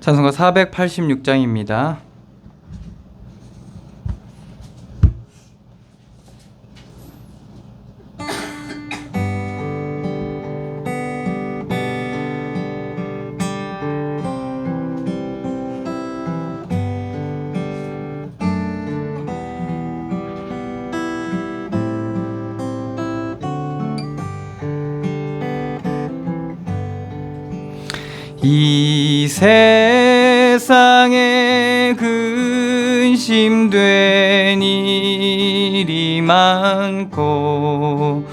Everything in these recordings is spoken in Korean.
찬송가 486장입니다. 이 세상에 근심된 일이 많고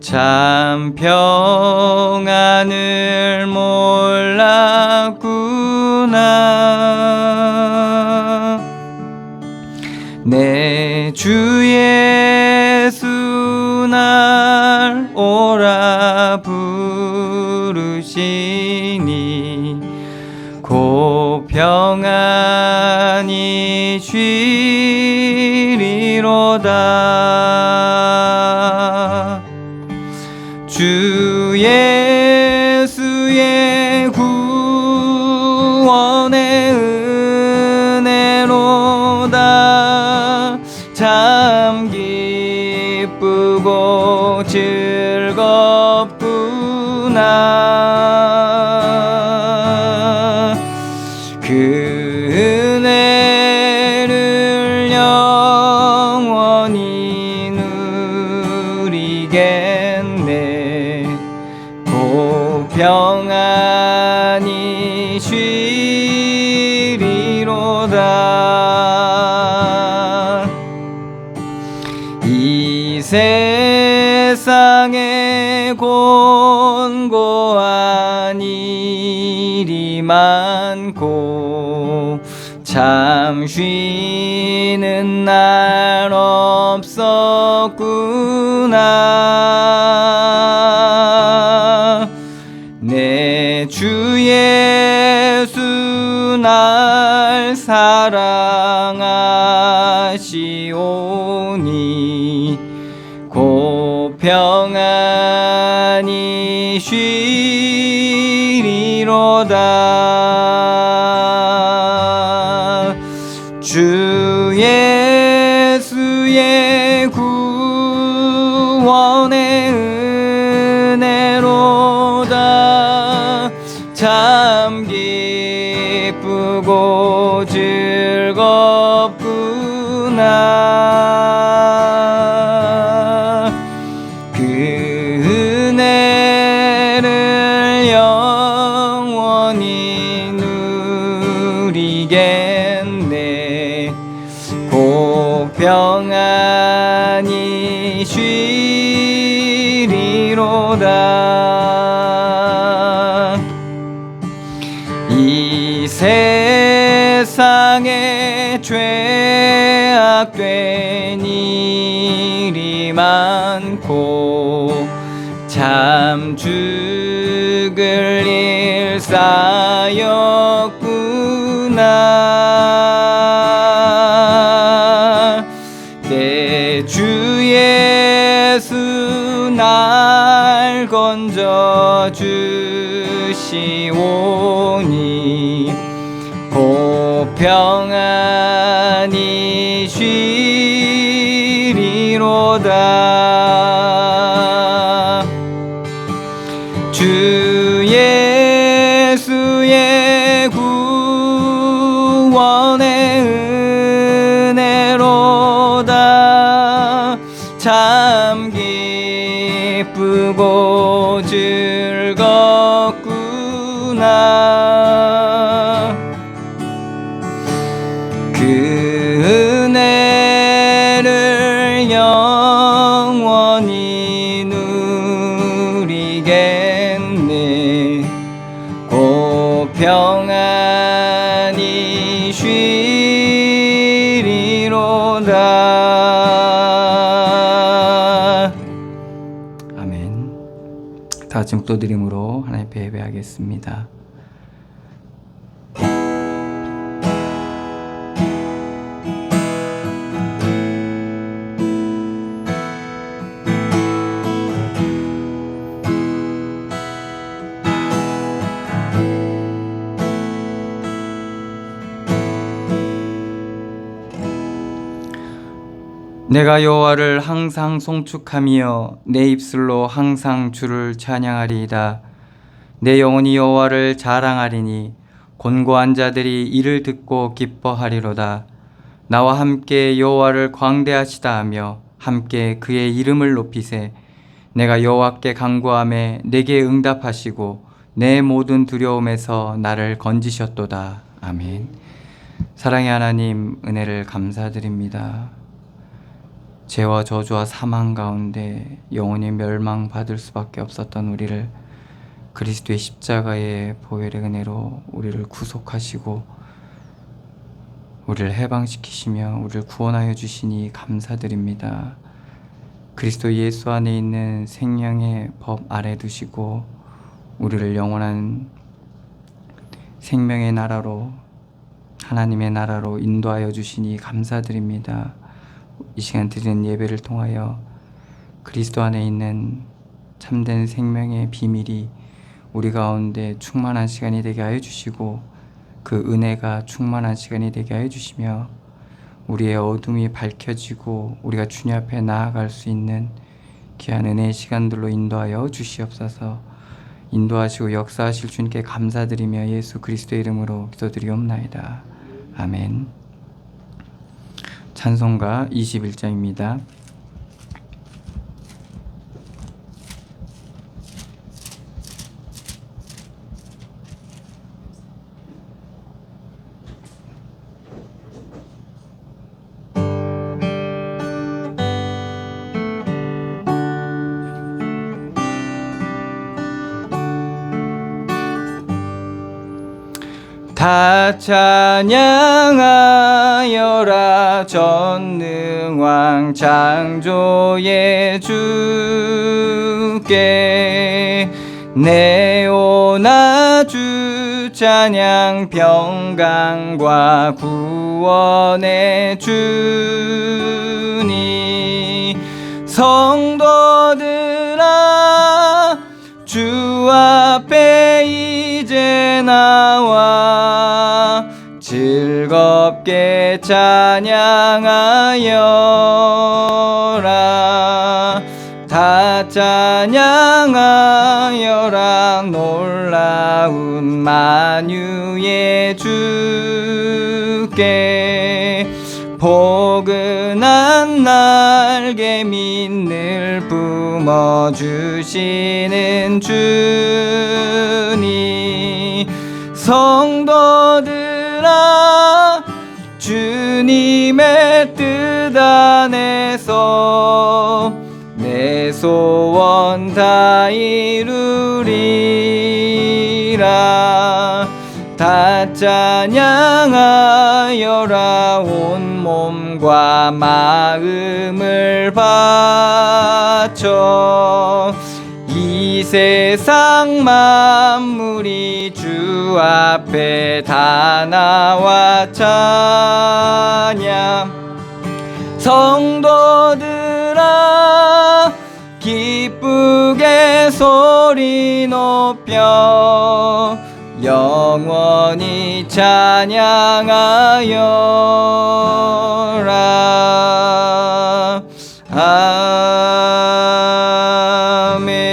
참 평안을 몰랐구나. 내 주 예수 날 오라 부르시니 곧 평안히 쉬리로다. 주 예수의 구원의 은혜로다. 참 기쁘고 즐겁구나. 그 은혜를 영원히 누리겠네. 곧 평안히 쉬리로다. 이 세상에 곤고한 일이 많고 참 쉬는 날 없었구나. 내 주 예수 날 사랑하시오니 곧 평안히 쉬리로다. 주 예수의 구원의 은혜로다. 참 기쁘고 즐겁구나. 그 은혜를 영원히 누리겠네. 곧 평안히 쉬리로다. 이 세상에 죄악된 일이 많고 참 죽을 일 쌓였구나. 내 주 예수 날 건져주시오니 곧 평안히 쉬리로다. 주 예수의 구원의 은혜로다. 참 기쁘고 즐겁구나. 그 은혜를 영원히 누리겠네. 곧 평안히 쉬리로다. 아멘. 다 같이 묵도드림으로 하나님 앞에 예배하겠습니다. 내가 여호와를 항상 송축하며 내 입술로 항상 주를 찬양하리이다. 내 영혼이 여호와를 자랑하리니 곤고한 자들이 이를 듣고 기뻐하리로다. 나와 함께 여호와를 광대하시다 하며 함께 그의 이름을 높이세. 내가 여호와께 간구하매 내게 응답하시고 내 모든 두려움에서 나를 건지셨도다. 아멘. 사랑의 하나님, 은혜를 감사드립니다. 죄와 저주와 사망 가운데 영원히 멸망받을 수밖에 없었던 우리를 그리스도의 십자가의 보혈의 은혜로 우리를 구속하시고 우리를 해방시키시며 우리를 구원하여 주시니 감사드립니다. 그리스도 예수 안에 있는 생명의 법 아래 두시고 우리를 영원한 생명의 나라로, 하나님의 나라로 인도하여 주시니 감사드립니다. 이 시간 드리는 예배를 통하여 그리스도 안에 있는 참된 생명의 비밀이 우리 가운데 충만한 시간이 되게 하여 주시고 그 은혜가 충만한 시간이 되게 하여 주시며 우리의 어둠이 밝혀지고 우리가 주님 앞에 나아갈 수 있는 귀한 은혜의 시간들로 인도하여 주시옵소서. 인도하시고 역사하실 주님께 감사드리며 예수 그리스도의 이름으로 기도드리옵나이다. 아멘. 찬송가 21장입니다. 다 찬양하여라 전능왕 창조의 주께 내오나 주 찬양 평강과 구원의 주니 성도들아 주 앞에 이제 나와 즐겁게 찬양하여라. 다 찬양하여라. 놀라운 만유의 주께 포근한 날개 밑을 뿜어주시는 주니 성도들아 주님의 뜻 안에서 내 소원 다 이루리라. 다 찬양하여라. 온 몸과 마음을 바쳐 이 세상 만물이 주 앞에 다 나와 찬양. 성도들아 기쁘게 소리 높여 영원히 찬양하여라. 아멘.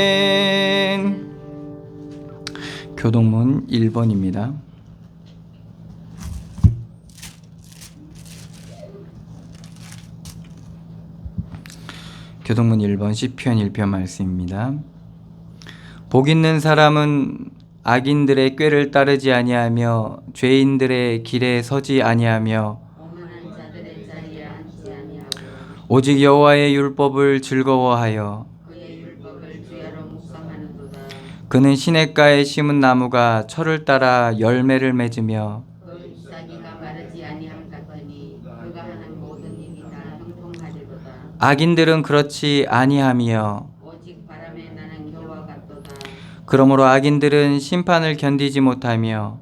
교동문 1번입니다. 교동문 1번 시편 1편 말씀입니다. 복 있는 사람은 악인들의 꾀를 따르지 아니하며 죄인들의 길에 서지 아니하며 오직 여호와의 율법을 즐거워하여 그는 시냇가에 심은 나무가 철을 따라 열매를 맺으며 악인들은 그렇지 아니하며 그러므로 악인들은 심판을 견디지 못하며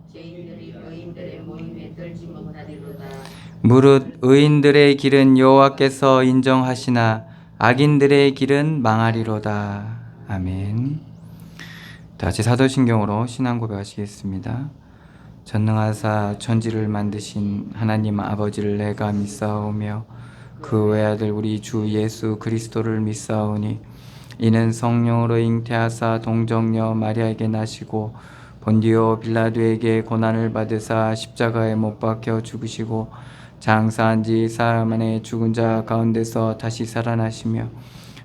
무릇 의인들의 길은 여호와께서 인정하시나 악인들의 길은 망하리로다. 아멘. 다같이 사도신경으로 신앙 고백하시겠습니다. 전능하사 천지를 만드신 하나님 아버지를 내가 믿사오며 그 외아들 우리 주 예수 그리스도를 믿사오니 이는 성령으로 잉태하사 동정녀 마리아에게 나시고 본디오 빌라도에게 고난을 받으사 십자가에 못 박혀 죽으시고 장사한 지 사흘 만에 죽은 자 가운데서 다시 살아나시며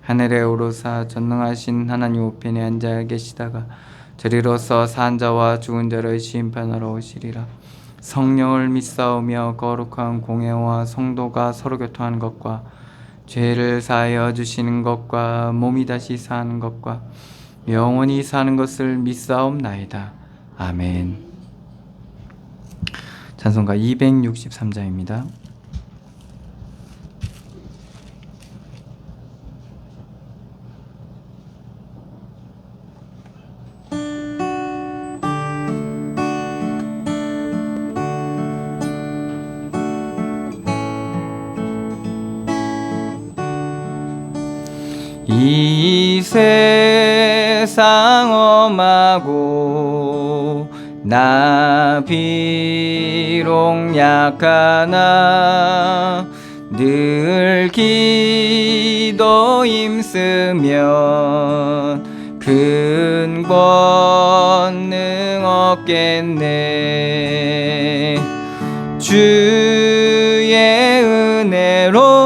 하늘에 오르사 전능하신 하나님 우편에 앉아 계시다가 저리로서 산 자와 죽은 자를 심판하러 오시리라. 성령을 믿사오며 거룩한 공회와 성도가 서로 교통하는 것과 죄를 사하여 주시는 것과 몸이 다시 사는 것과 영원히 사는 것을 믿사옵나이다. 아멘. 찬송가 263장입니다. 이 세상 엄하고 나 비록 약하나 늘 기도 힘쓰면 큰 권능 얻겠네. 주의 은혜로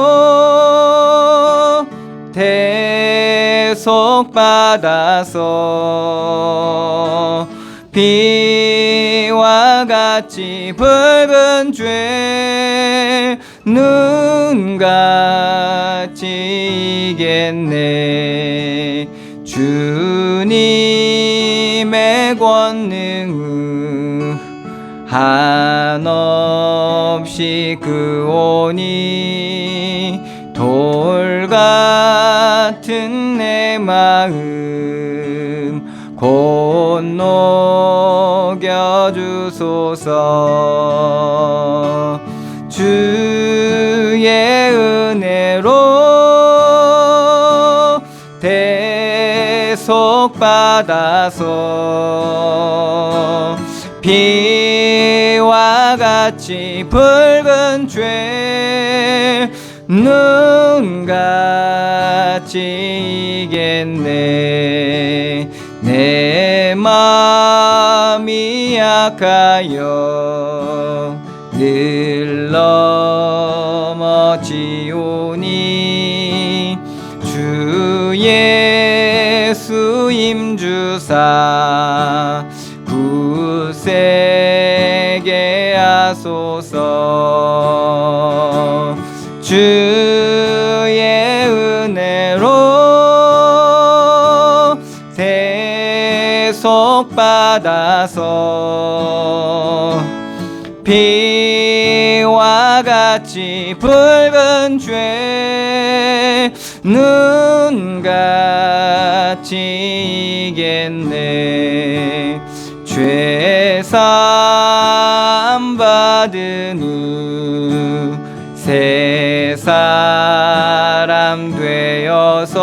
대속받아서 비와 같이 붉은 죄 눈같이 이겠네. 주님의 권능 한없이 크오니 돌 같은 내 마음 곧 녹여주소서. 주의 은혜로 대속받아서 비와 같이 붉은 죄 눈같이 이겠네. 내 마음이 약하여 늘 넘어지오니 주 예수 힘주사 굳세게 하소서. 주의 은혜로 대속받아서 비와 같이 붉은 죄 눈같이 이겠네. 죄사함 받은 후 새 사람 되어서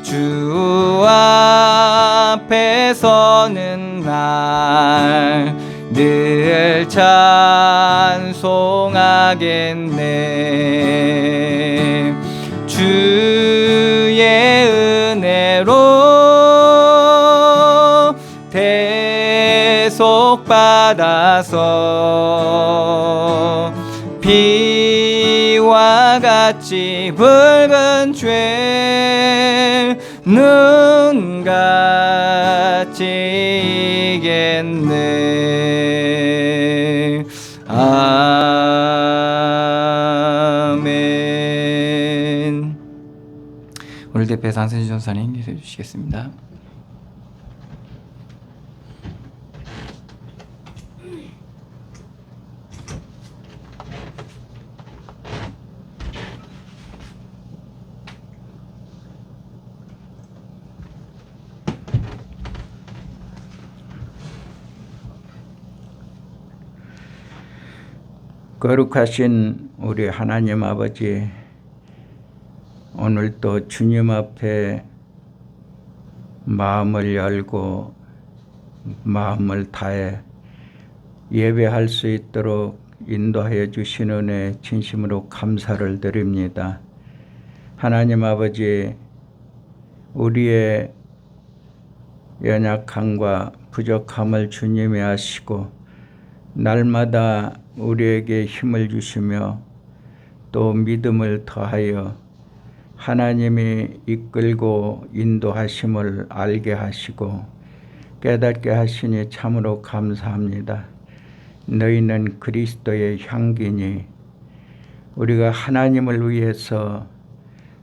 주 앞에 서는 날 늘 찬송하겠네. 주의 은혜로 대속받아서 비와 같이 붉은 죄 눈같이 이겠네. 아멘. 오늘 대표 상선지 전사님 기도해 주시겠습니다. 거룩하신 우리 하나님 아버지, 오늘도 주님 앞에 마음을 열고 마음을 다해 예배할 수 있도록 인도하여 주신 은혜 진심으로 감사를 드립니다. 하나님 아버지, 우리의 연약함과 부족함을 주님이 아시고 날마다 우리에게 힘을 주시며 또 믿음을 더하여 하나님이 이끌고 인도하심을 알게 하시고 깨닫게 하시니 참으로 감사합니다. 너희는 그리스도의 향기니 우리가 하나님을 위해서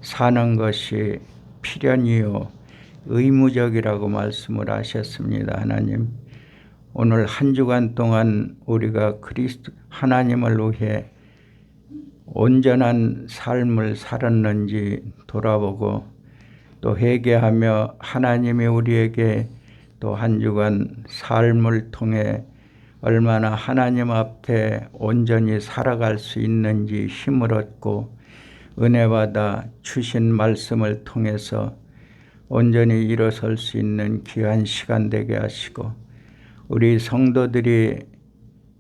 사는 것이 필연이요 의무적이라고 말씀을 하셨습니다. 하나님, 오늘 한 주간 동안 우리가 하나님을 위해 온전한 삶을 살았는지 돌아보고 또 회개하며 하나님이 우리에게 또 한 주간 삶을 통해 얼마나 하나님 앞에 온전히 살아갈 수 있는지 힘을 얻고 은혜 받아 주신 말씀을 통해서 온전히 일어설 수 있는 귀한 시간 되게 하시고 우리 성도들이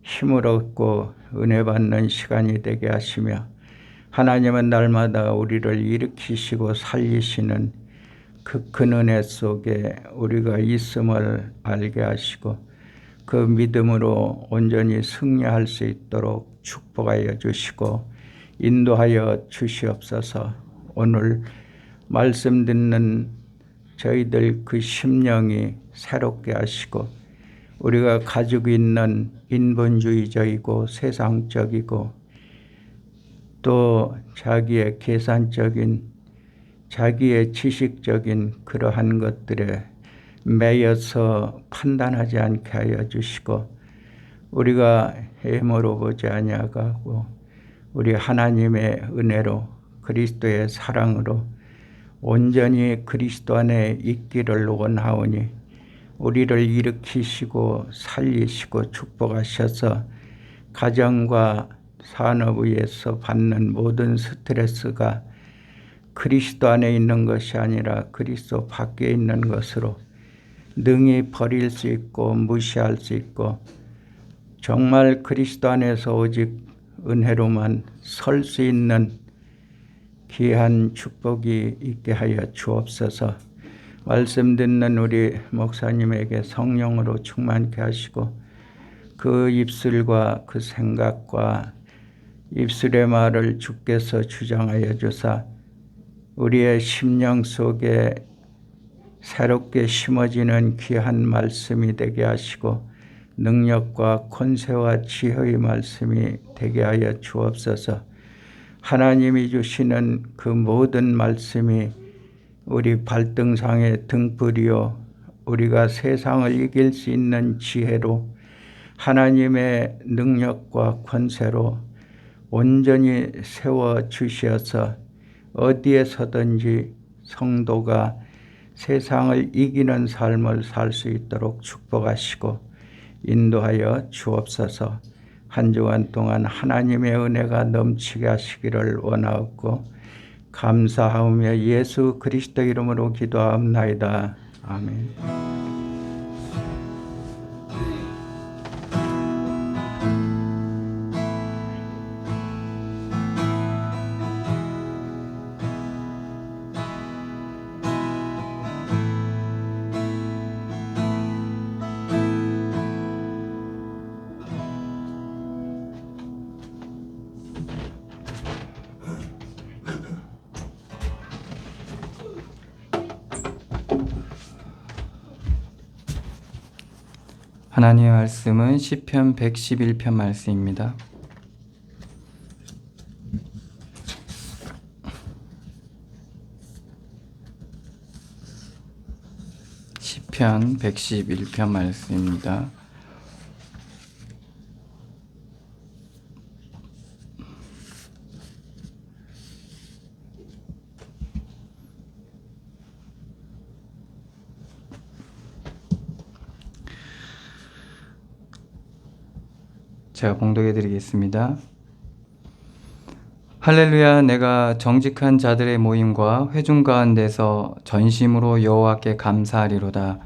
힘을 얻고 은혜 받는 시간이 되게 하시며 하나님은 날마다 우리를 일으키시고 살리시는 그 큰 은혜 속에 우리가 있음을 알게 하시고 그 믿음으로 온전히 승리할 수 있도록 축복하여 주시고 인도하여 주시옵소서. 오늘 말씀 듣는 저희들 그 심령이 새롭게 하시고 우리가 가지고 있는 인본주의적이고 세상적이고 또 자기의 계산적인 자기의 지식적인 그러한 것들에 매여서 판단하지 않게 하여 주시고 우리가 헤매로 보지 아니하고 우리 하나님의 은혜로 그리스도의 사랑으로 온전히 그리스도 안에 있기를 원하오니 우리를 일으키시고 살리시고 축복하셔서 가정과 산업 위에서 받는 모든 스트레스가 그리스도 안에 있는 것이 아니라 그리스도 밖에 있는 것으로 능히 버릴 수 있고 무시할 수 있고 정말 그리스도 안에서 오직 은혜로만 설 수 있는 귀한 축복이 있게 하여 주옵소서. 말씀 듣는 우리 목사님에게 성령으로 충만케 하시고 그 입술과 그 생각과 입술의 말을 주께서 주장하여 주사 우리의 심령 속에 새롭게 심어지는 귀한 말씀이 되게 하시고 능력과 권세와 지혜의 말씀이 되게 하여 주옵소서. 하나님이 주시는 그 모든 말씀이 우리 발등상의 등불이요 우리가 세상을 이길 수 있는 지혜로 하나님의 능력과 권세로 온전히 세워주셔서 어디에서든지 성도가 세상을 이기는 삶을 살 수 있도록 축복하시고 인도하여 주옵소서. 한 주간 동안 하나님의 은혜가 넘치게 하시기를 원하옵고 감사하오며 예수 그리스도 이름으로 기도하옵나이다. 아멘. 하나님의 말씀은 시편 111편 말씀입니다. 시편 111편 말씀입니다. 제가 봉독해 드리겠습니다. 할렐루야. 내가 정직한 자들의 모임과 회중 가운데서 전심으로 여호와께 감사하리로다.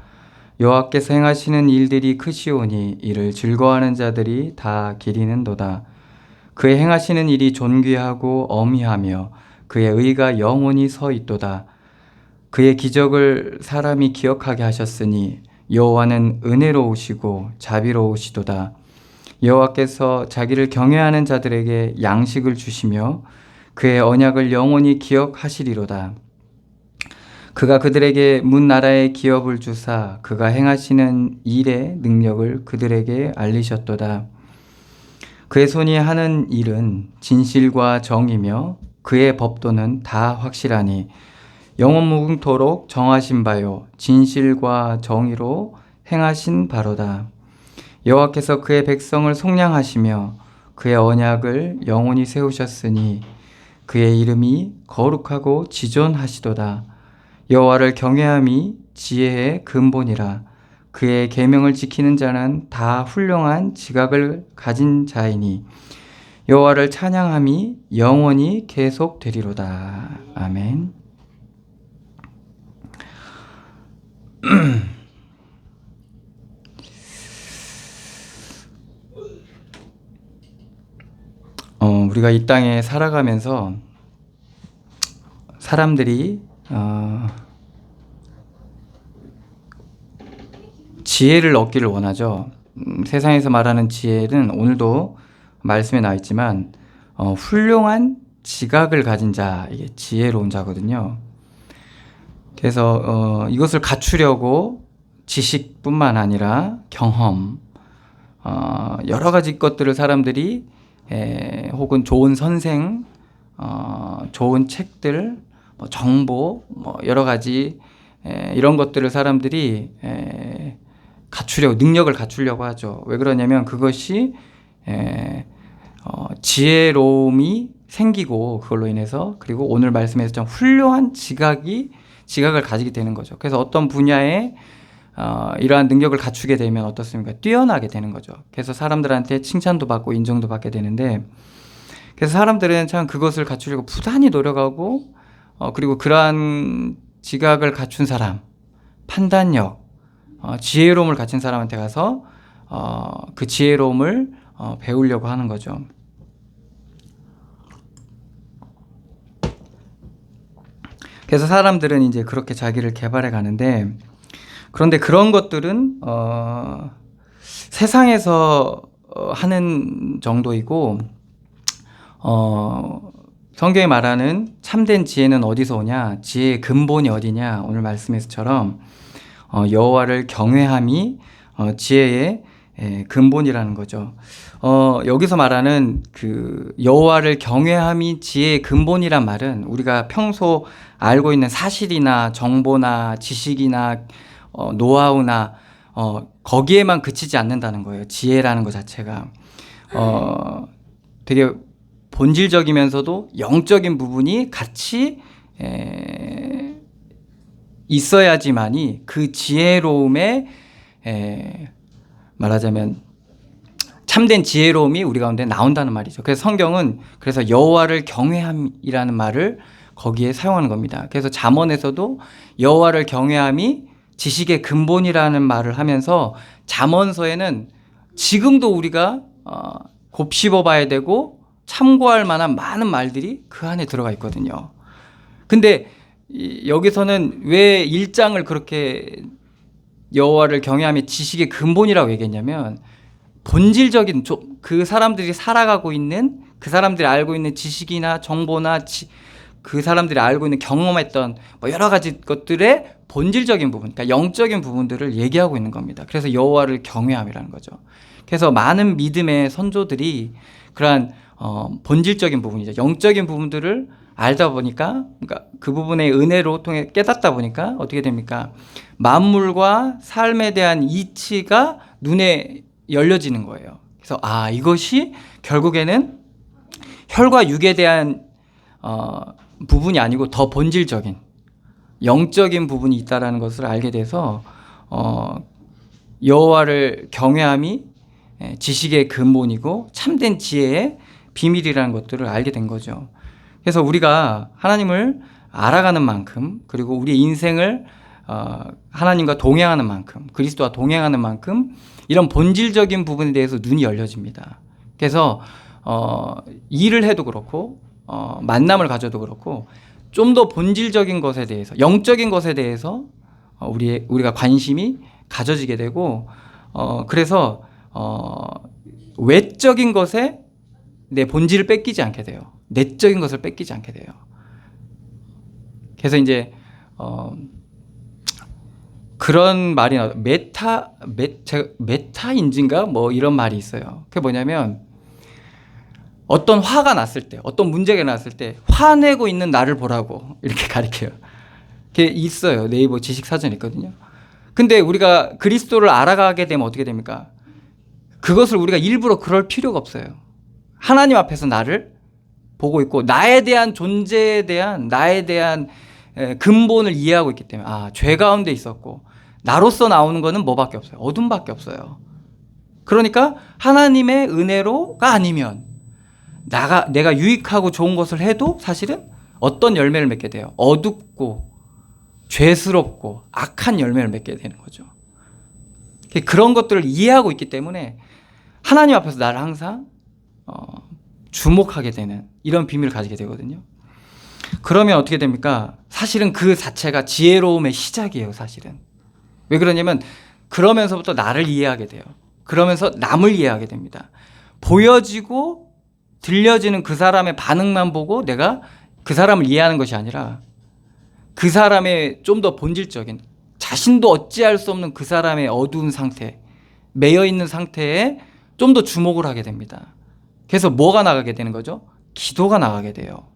여호와께서 행하시는 일들이 크시오니 이를 즐거워하는 자들이 다 기리는도다. 그의 행하시는 일이 존귀하고 어미하며 그의 의가 영원히 서 있도다. 그의 기적을 사람이 기억하게 하셨으니 여호와는 은혜로우시고 자비로우시도다. 여호와께서 자기를 경외하는 자들에게 양식을 주시며 그의 언약을 영원히 기억하시리로다. 그가 그들에게 문 나라의 기업을 주사 그가 행하시는 일의 능력을 그들에게 알리셨도다. 그의 손이 하는 일은 진실과 정이며 그의 법도는 다 확실하니 영원무궁토록 정하신 바요 진실과 정의로 행하신 바로다. 여호와께서 그의 백성을 속량하시며 그의 언약을 영원히 세우셨으니 그의 이름이 거룩하고 지존하시도다. 여호와를 경외함이 지혜의 근본이라. 그의 계명을 지키는 자는 다 훌륭한 지각을 가진 자이니 여호와를 찬양함이 영원히 계속되리로다. 아멘. 우리가 이 땅에 살아가면서 사람들이 지혜를 얻기를 원하죠. 세상에서 말하는 지혜는 오늘도 말씀에 나와 있지만 훌륭한 지각을 가진 자, 이게 지혜로운 자거든요. 그래서 이것을 갖추려고 지식뿐만 아니라 경험, 여러 가지 것들을 사람들이 혹은 좋은 선생, 좋은 책들, 정보, 여러 가지 이런 것들을 사람들이 능력을 갖추려고 하죠. 왜 그러냐면 그것이 지혜로움이 생기고 그걸로 인해서 그리고 오늘 말씀에서 좀 훌륭한 지각을 가지게 되는 거죠. 그래서 어떤 분야에 이러한 능력을 갖추게 되면 어떻습니까? 뛰어나게 되는 거죠. 그래서 사람들한테 칭찬도 받고 인정도 받게 되는데 그래서 사람들은 참 그것을 갖추려고 부단히 노력하고 그리고 그러한 지각을 갖춘 사람, 판단력, 지혜로움을 갖춘 사람한테 가서 그 지혜로움을 배우려고 하는 거죠. 그래서 사람들은 이제 그렇게 자기를 개발해 가는데 그런데 그런 것들은 세상에서 하는 정도이고 성경이 말하는 참된 지혜는 어디서 오냐? 지혜의 근본이 어디냐? 오늘 말씀에서처럼 여호와를 경외함이 지혜의 근본이라는 거죠. 여기서 말하는 그 여호와를 경외함이 지혜의 근본이란 말은 우리가 평소 알고 있는 사실이나 정보나 지식이나 노하우나 거기에만 그치지 않는다는 거예요. 지혜라는 것 자체가 되게 본질적이면서도 영적인 부분이 같이 있어야지만이 그 지혜로움에 말하자면 참된 지혜로움이 우리 가운데 나온다는 말이죠. 그래서 성경은 그래서 여호와를 경외함이라는 말을 거기에 사용하는 겁니다. 그래서 잠언에서도 여호와를 경외함이 지식의 근본이라는 말을 하면서 잠언서에는 지금도 우리가 곱씹어 봐야 되고 참고할 만한 많은 말들이 그 안에 들어가 있거든요. 근데 여기서는 왜 1장을 그렇게 여호와를 경외함이 지식의 근본이라고 얘기했냐면 본질적인 그 사람들이 살아가고 있는 그 사람들이 알고 있는 지식이나 정보나 그 사람들이 알고 있는 경험했던 여러 가지 것들의 본질적인 부분, 그러니까 영적인 부분들을 얘기하고 있는 겁니다. 그래서 여호와를 경외함이라는 거죠. 그래서 많은 믿음의 선조들이 그러한 본질적인 부분이죠. 영적인 부분들을 알다 보니까 그러니까 그 부분의 은혜로 통해 깨닫다 보니까 어떻게 됩니까? 만물과 삶에 대한 이치가 눈에 열려지는 거예요. 그래서 이것이 결국에는 혈과 육에 대한 부분이 아니고 더 본질적인 영적인 부분이 있다라는 것을 알게 돼서 여호와를 경외함이 지식의 근본이고 참된 지혜의 비밀이라는 것들을 알게 된 거죠. 그래서 우리가 하나님을 알아가는 만큼 그리고 우리 인생을 하나님과 동행하는 만큼 그리스도와 동행하는 만큼 이런 본질적인 부분에 대해서 눈이 열려집니다. 그래서 일을 해도 그렇고 만남을 가져도 그렇고 좀 더 본질적인 것에 대해서 영적인 것에 대해서 우리가 관심이 가져지게 되고 그래서 외적인 것에 내 본질을 뺏기지 않게 돼요. 내적인 것을 뺏기지 않게 돼요. 그래서 이제 그런 말이 나와요. 메타인지인가 뭐 이런 말이 있어요. 그게 뭐냐면 어떤 화가 났을 때, 어떤 문제가 났을 때 화내고 있는 나를 보라고 이렇게 가리켜요. 그게 있어요. 네이버 지식사전에 있거든요. 근데 우리가 그리스도를 알아가게 되면 어떻게 됩니까? 그것을 우리가 일부러 그럴 필요가 없어요. 하나님 앞에서 나를 보고 있고 나에 대한 존재에 대한 나에 대한 근본을 이해하고 있기 때문에 죄 가운데 있었고 나로서 나오는 거는 뭐밖에 없어요. 어둠밖에 없어요. 그러니까 하나님의 은혜로가 아니면 내가 유익하고 좋은 것을 해도 사실은 어떤 열매를 맺게 돼요. 어둡고 죄스럽고 악한 열매를 맺게 되는 거죠. 그런 것들을 이해하고 있기 때문에 하나님 앞에서 나를 항상 주목하게 되는 이런 비밀을 가지게 되거든요. 그러면 어떻게 됩니까? 사실은 그 자체가 지혜로움의 시작이에요. 사실은. 왜 그러냐면 그러면서부터 나를 이해하게 돼요. 그러면서 남을 이해하게 됩니다. 보여지고 들려지는 그 사람의 반응만 보고 내가 그 사람을 이해하는 것이 아니라 그 사람의 좀 더 본질적인 자신도 어찌할 수 없는 그 사람의 어두운 상태, 매여 있는 상태에 좀 더 주목을 하게 됩니다. 그래서 뭐가 나가게 되는 거죠? 기도가 나가게 돼요.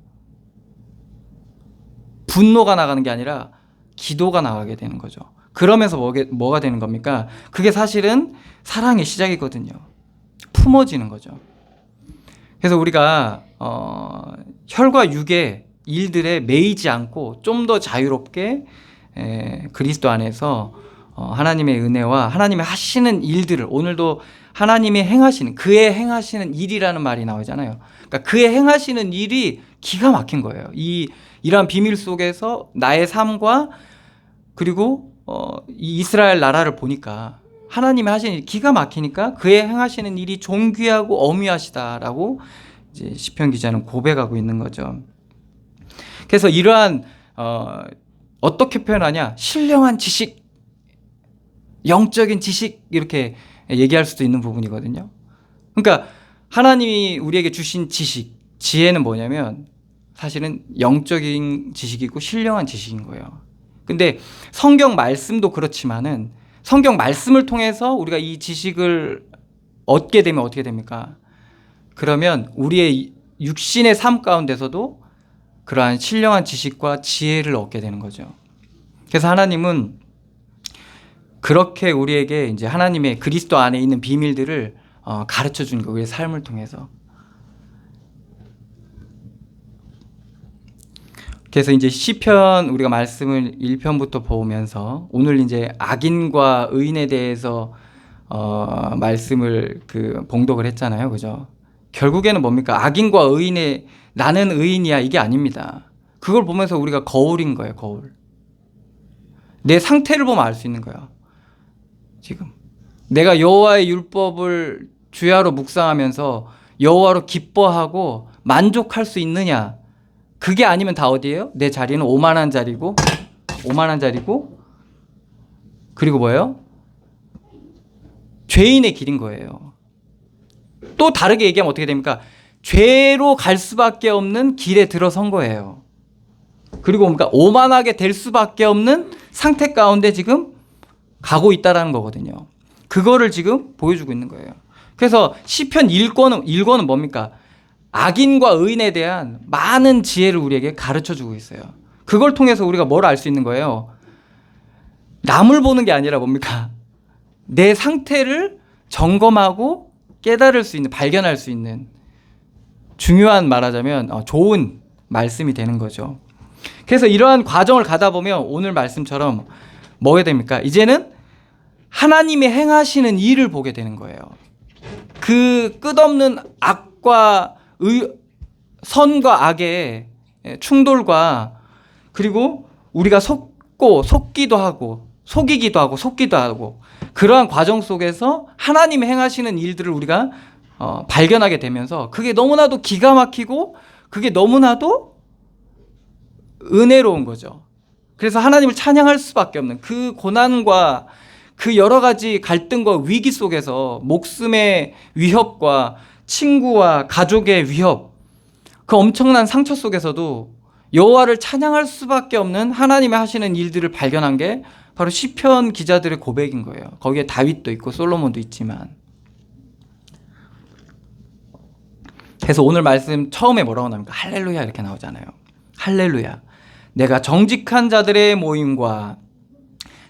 분노가 나가는 게 아니라 기도가 나가게 되는 거죠. 그러면서 뭐가 되는 겁니까? 그게 사실은 사랑의 시작이거든요. 품어지는 거죠. 그래서 우리가 혈과 육의 일들에 매이지 않고 좀 더 자유롭게 그리스도 안에서 하나님의 은혜와 하나님의 하시는 일들을 오늘도 하나님이 행하시는 그의 행하시는 일이라는 말이 나오잖아요. 그러니까 그의 행하시는 일이 기가 막힌 거예요. 이러한 비밀 속에서 나의 삶과 그리고 이 이스라엘 나라를 보니까 하나님이 하시는 일이 기가 막히니까 그의 행하시는 일이 존귀하고 어미하시다라고 이제 시편 기자는 고백하고 있는 거죠. 그래서 이러한 어떻게 표현하냐? 신령한 지식, 영적인 지식 이렇게 얘기할 수도 있는 부분이거든요. 그러니까 하나님이 우리에게 주신 지식, 지혜는 뭐냐면 사실은 영적인 지식이고 신령한 지식인 거예요. 근데 성경 말씀도 그렇지만은 성경 말씀을 통해서 우리가 이 지식을 얻게 되면 어떻게 됩니까? 그러면 우리의 육신의 삶 가운데서도 그러한 신령한 지식과 지혜를 얻게 되는 거죠. 그래서 하나님은 그렇게 우리에게 이제 하나님의 그리스도 안에 있는 비밀들을 가르쳐 주는 거예요. 우리의 삶을 통해서. 그래서 이제 시편 우리가 말씀을 1편부터 보면서 오늘 이제 악인과 의인에 대해서 말씀을 봉독을 했잖아요. 그죠? 결국에는 뭡니까? 악인과 의인의 나는 의인이야 이게 아닙니다. 그걸 보면서 우리가 거울인 거예요. 거울. 내 상태를 보면 알 수 있는 거야. 지금 내가 여호와의 율법을 주야로 묵상하면서 여호와로 기뻐하고 만족할 수 있느냐? 그게 아니면 다 어디예요? 내 자리는 오만한 자리고 그리고 뭐예요? 죄인의 길인 거예요. 또 다르게 얘기하면 어떻게 됩니까? 죄로 갈 수밖에 없는 길에 들어선 거예요. 그리고 뭡니까? 오만하게 될 수밖에 없는 상태 가운데 지금 가고 있다라는 거거든요. 그거를 지금 보여주고 있는 거예요. 그래서 시편 1권은 뭡니까? 악인과 의인에 대한 많은 지혜를 우리에게 가르쳐주고 있어요. 그걸 통해서 우리가 뭘 알 수 있는 거예요? 남을 보는 게 아니라 뭡니까? 내 상태를 점검하고 깨달을 수 있는, 발견할 수 있는 중요한 말하자면 좋은 말씀이 되는 거죠. 그래서 이러한 과정을 가다 보면 오늘 말씀처럼 뭐가 됩니까? 이제는 하나님이 행하시는 일을 보게 되는 거예요. 그 끝없는 악과 선과 악의 충돌과 그리고 우리가 속기도 하고 속이기도 하고 속기도 하고 그러한 과정 속에서 하나님이 행하시는 일들을 우리가 발견하게 되면서 그게 너무나도 기가 막히고 그게 너무나도 은혜로운 거죠. 그래서 하나님을 찬양할 수밖에 없는 그 고난과 그 여러 가지 갈등과 위기 속에서 목숨의 위협과 친구와 가족의 위협, 그 엄청난 상처 속에서도 여호와를 찬양할 수밖에 없는 하나님의 하시는 일들을 발견한 게 바로 시편 기자들의 고백인 거예요. 거기에 다윗도 있고 솔로몬도 있지만. 그래서 오늘 말씀 처음에 뭐라고 나옵니까? 할렐루야 이렇게 나오잖아요. 할렐루야. 내가 정직한 자들의 모임과,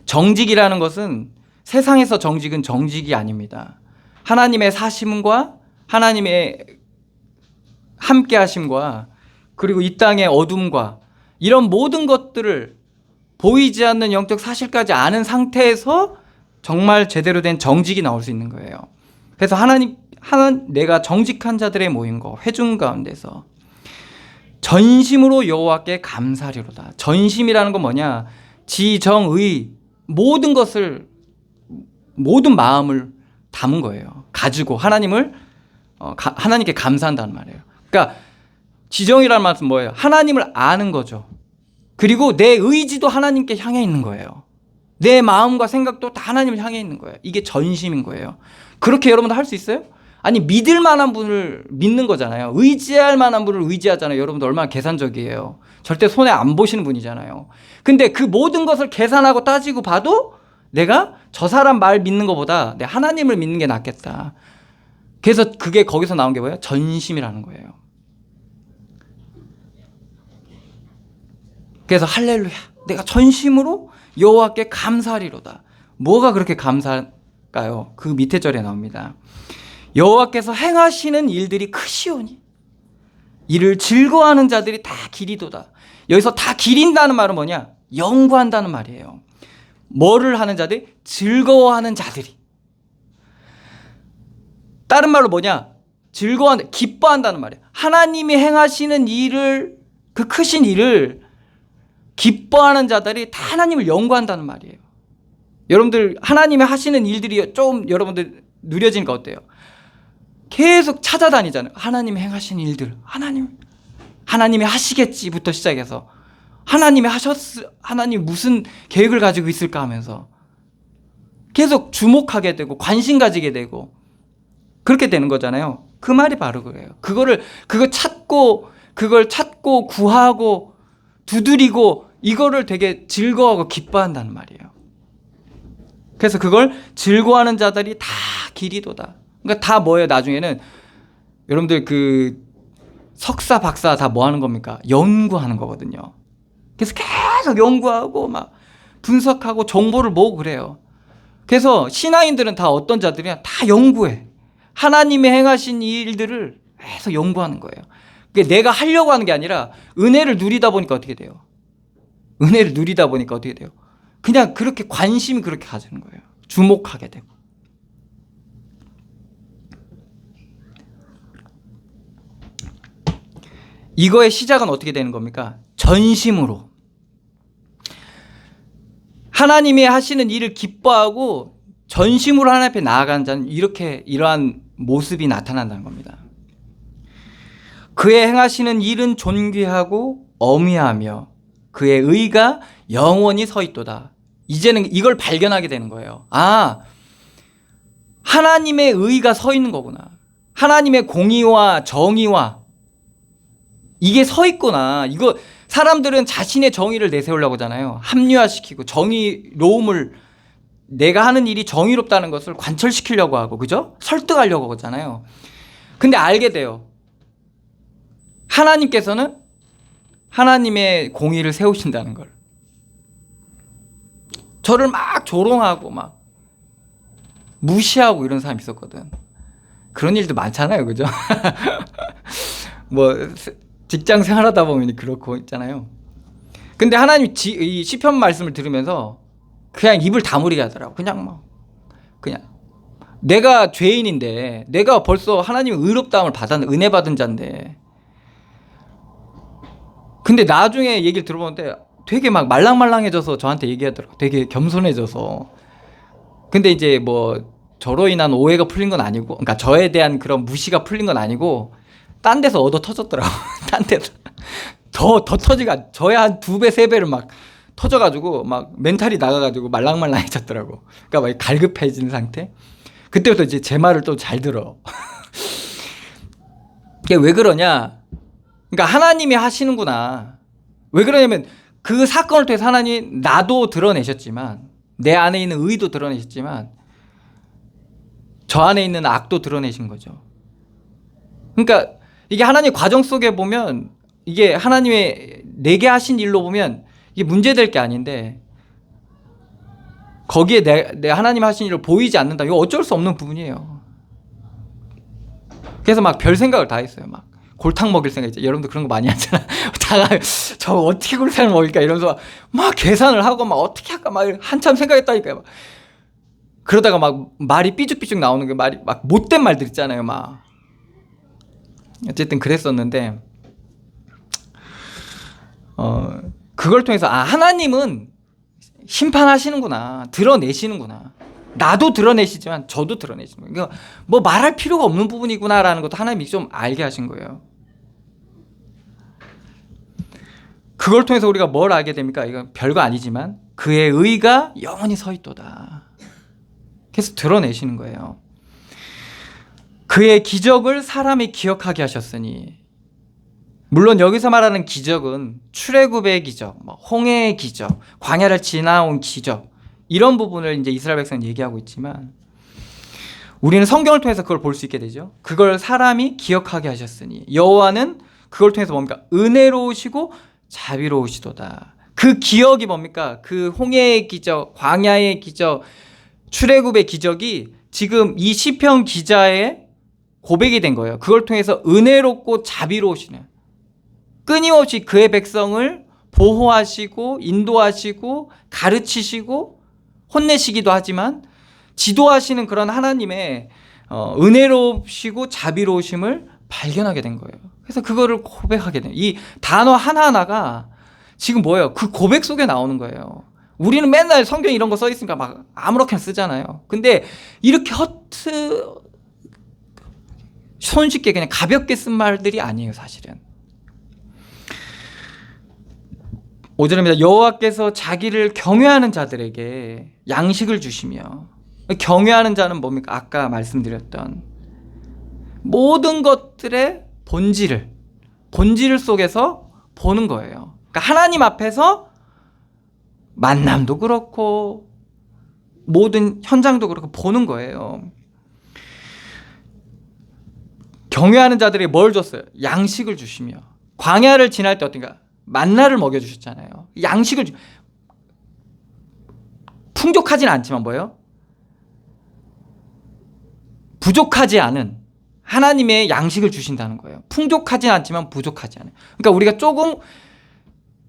정직이라는 것은 세상에서 정직은 정직이 아닙니다. 하나님의 사심과 하나님의 함께 하심과 그리고 이 땅의 어둠과 이런 모든 것들을 보이지 않는 영적 사실까지 아는 상태에서 정말 제대로 된 정직이 나올 수 있는 거예요. 그래서 내가 정직한 자들의 모임과 회중 가운데서 전심으로 여호와께 감사리로다. 전심이라는 건 뭐냐? 지정의 모든 것을, 모든 마음을 담은 거예요. 가지고 하나님께 감사한다는 말이에요. 그러니까 지정이라는 말은 뭐예요? 하나님을 아는 거죠. 그리고 내 의지도 하나님께 향해 있는 거예요. 내 마음과 생각도 다 하나님을 향해 있는 거예요. 이게 전심인 거예요. 그렇게 여러분도 할 수 있어요? 아니, 믿을 만한 분을 믿는 거잖아요. 의지할 만한 분을 의지하잖아요. 여러분들 얼마나 계산적이에요. 절대 손해 안 보시는 분이잖아요. 근데 그 모든 것을 계산하고 따지고 봐도 내가 저 사람 말 믿는 것보다 내 하나님을 믿는 게 낫겠다. 그래서 그게 거기서 나온 게 뭐예요? 전심이라는 거예요. 그래서 할렐루야, 내가 전심으로 여호와께 감사하리로다. 뭐가 그렇게 감사할까요? 그 밑에 절에 나옵니다. 여호와께서 행하시는 일들이 크시오니 이를 즐거워하는 자들이 다 기리도다. 여기서 다 기린다는 말은 뭐냐? 연구한다는 말이에요. 뭐를 하는 자들이? 즐거워하는 자들이. 다른 말로 뭐냐? 기뻐한다는 말이에요. 하나님이 행하시는 일을, 그 크신 일을 기뻐하는 자들이 다 하나님을 연구한다는 말이에요. 여러분들 하나님이 하시는 일들이 좀 여러분들 느려지니까 어때요? 계속 찾아다니잖아요. 하나님이 행하신 일들, 하나님이 하시겠지부터 시작해서 하나님이 무슨 계획을 가지고 있을까 하면서 계속 주목하게 되고 관심 가지게 되고 그렇게 되는 거잖아요. 그 말이 바로 그래요. 그걸 찾고 구하고 두드리고 이거를 되게 즐거워하고 기뻐한다는 말이에요. 그래서 그걸 즐거워하는 자들이 다 기리도다. 그러니까 다 뭐예요? 나중에는 여러분들 그 석사 박사 다 뭐 하는 겁니까? 연구하는 거거든요. 그래서 계속 연구하고 막 분석하고 정보를 모으고 그래요. 그래서 신앙인들은 다 어떤 자들이냐? 다 연구해. 하나님이 행하신 일들을 계속 연구하는 거예요. 그게 내가 하려고 하는 게 아니라 은혜를 누리다 보니까 어떻게 돼요? 그냥 그렇게 관심이 그렇게 가지는 거예요. 주목하게 되고. 이거의 시작은 어떻게 되는 겁니까? 전심으로. 하나님이 하시는 일을 기뻐하고 전심으로 하나님 앞에 나아가는 자는 이러한 모습이 나타난다는 겁니다. 그의 행하시는 일은 존귀하고 어미하며 그의 의가 영원히 서 있도다. 이제는 이걸 발견하게 되는 거예요. 아, 하나님의 의가 서 있는 거구나. 하나님의 공의와 정의와 이게 서 있구나. 이거 사람들은 자신의 정의를 내세우려고 하잖아요. 합리화시키고 정의로움을, 내가 하는 일이 정의롭다는 것을 관철시키려고 하고, 그죠? 설득하려고 하잖아요. 근데 알게 돼요. 하나님께서는 하나님의 공의를 세우신다는 걸. 저를 막 조롱하고 막 무시하고 이런 사람이 있었거든. 그런 일도 많잖아요. 그죠? 뭐 직장 생활하다 보면 그렇고 있잖아요. 근데 하나님 이 시편 말씀을 들으면서 그냥 입을 다물게 하더라고. 그냥 내가 죄인인데, 내가 벌써 하나님의 의롭다함을 은혜 받은 자인데, 근데 나중에 얘기를 들어보는데 되게 막 말랑말랑해져서 저한테 얘기하더라고. 되게 겸손해져서. 근데 이제 뭐 저로 인한 오해가 풀린 건 아니고, 그러니까 저에 대한 그런 무시가 풀린 건 아니고 딴 데서 얻어 터졌더라고. 딴 데서 더 터지가 저의 한 2배 3배를 막 터져가지고 막 멘탈이 나가가지고 말랑말랑해졌더라고. 그러니까 막 갈급해진 상태. 그때부터 이제 제 말을 또 잘 들어. 이게 왜 그러냐? 그러니까 하나님이 하시는구나. 왜 그러냐면 그 사건을 통해서 하나님 나도 드러내셨지만, 내 안에 있는 의도 드러내셨지만 저 안에 있는 악도 드러내신 거죠. 그러니까 이게 하나님 과정 속에 보면, 이게 하나님의 내게 하신 일로 보면 이게 문제될 게 아닌데, 거기에 내 하나님 하신 일을 보이지 않는다. 이거 어쩔 수 없는 부분이에요. 그래서 막 별 생각을 다 했어요. 막 골탕 먹일 생각 있죠. 여러분도 그런 거 많이 하잖아. 저 어떻게 골탕을 먹일까 이러면서 막 계산을 하고 막 어떻게 할까 막 한참 생각했다니까요. 그러다가 막 말이 삐죽삐죽 나오는 게, 말이 막 못된 말들 있잖아요. 막 어쨌든 그랬었는데, 그걸 통해서 하나님은 심판하시는구나, 드러내시는구나. 나도 드러내시지만 저도 드러내시는 거예요. 그러니까 뭐 말할 필요가 없는 부분이구나라는 것도 하나님이 좀 알게 하신 거예요. 그걸 통해서 우리가 뭘 알게 됩니까? 이건 별거 아니지만 그의 의가 영원히 서 있도다. 그래서 드러내시는 거예요. 그의 기적을 사람이 기억하게 하셨으니, 물론 여기서 말하는 기적은 출애굽의 기적, 홍해의 기적, 광야를 지나온 기적, 이런 부분을 이제 이스라엘 백성은 얘기하고 있지만, 우리는 성경을 통해서 그걸 볼 수 있게 되죠. 그걸 사람이 기억하게 하셨으니 여호와는 그걸 통해서 뭡니까? 은혜로우시고 자비로우시도다. 그 기억이 뭡니까? 그 홍해의 기적, 광야의 기적, 출애굽의 기적이 지금 이 시편 기자의 고백이 된 거예요. 그걸 통해서 은혜롭고 자비로우시는, 끊임없이 그의 백성을 보호하시고 인도하시고 가르치시고 혼내시기도 하지만 지도하시는 그런 하나님의 은혜로우시고 자비로우심을 발견하게 된 거예요. 그래서 그거를 고백하게 돼요. 이 단어 하나하나가 지금 뭐예요? 그 고백 속에 나오는 거예요. 우리는 맨날 성경 이런 거 써 있으니까 막 아무렇게나 쓰잖아요. 근데 이렇게 손쉽게 그냥 가볍게 쓴 말들이 아니에요, 사실은. 5절입니다. 여호와께서 자기를 경외하는 자들에게 양식을 주시며, 경외하는 자는 뭡니까? 아까 말씀드렸던 모든 것들의 본질 속에서 보는 거예요. 그러니까 하나님 앞에서 만남도 그렇고 모든 현장도 그렇고 보는 거예요. 경외하는 자들에게 뭘 줬어요? 양식을 주시며. 광야를 지날 때 어떤가? 만나를 먹여주셨잖아요. 양식을 풍족하진 않지만 뭐예요? 부족하지 않은 하나님의 양식을 주신다는 거예요. 풍족하진 않지만 부족하지 않아요. 그러니까 우리가 조금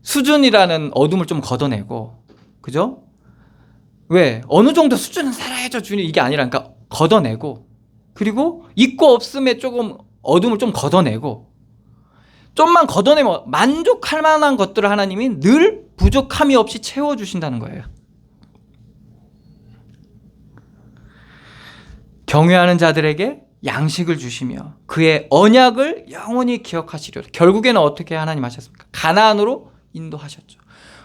수준이라는 어둠을 좀 걷어내고, 그죠? 왜? 어느 정도 수준은 살아야죠, 주님. 이게 아니라, 그러니까 걷어내고, 그리고 있고 없음에 조금 어둠을 좀 걷어내고, 좀만 걷어내면 만족할 만한 것들을 하나님이 늘 부족함이 없이 채워주신다는 거예요. 경외하는 자들에게 양식을 주시며 그의 언약을 영원히 기억하시리로다. 결국에는 어떻게 하나님 하셨습니까? 가나안으로 인도하셨죠.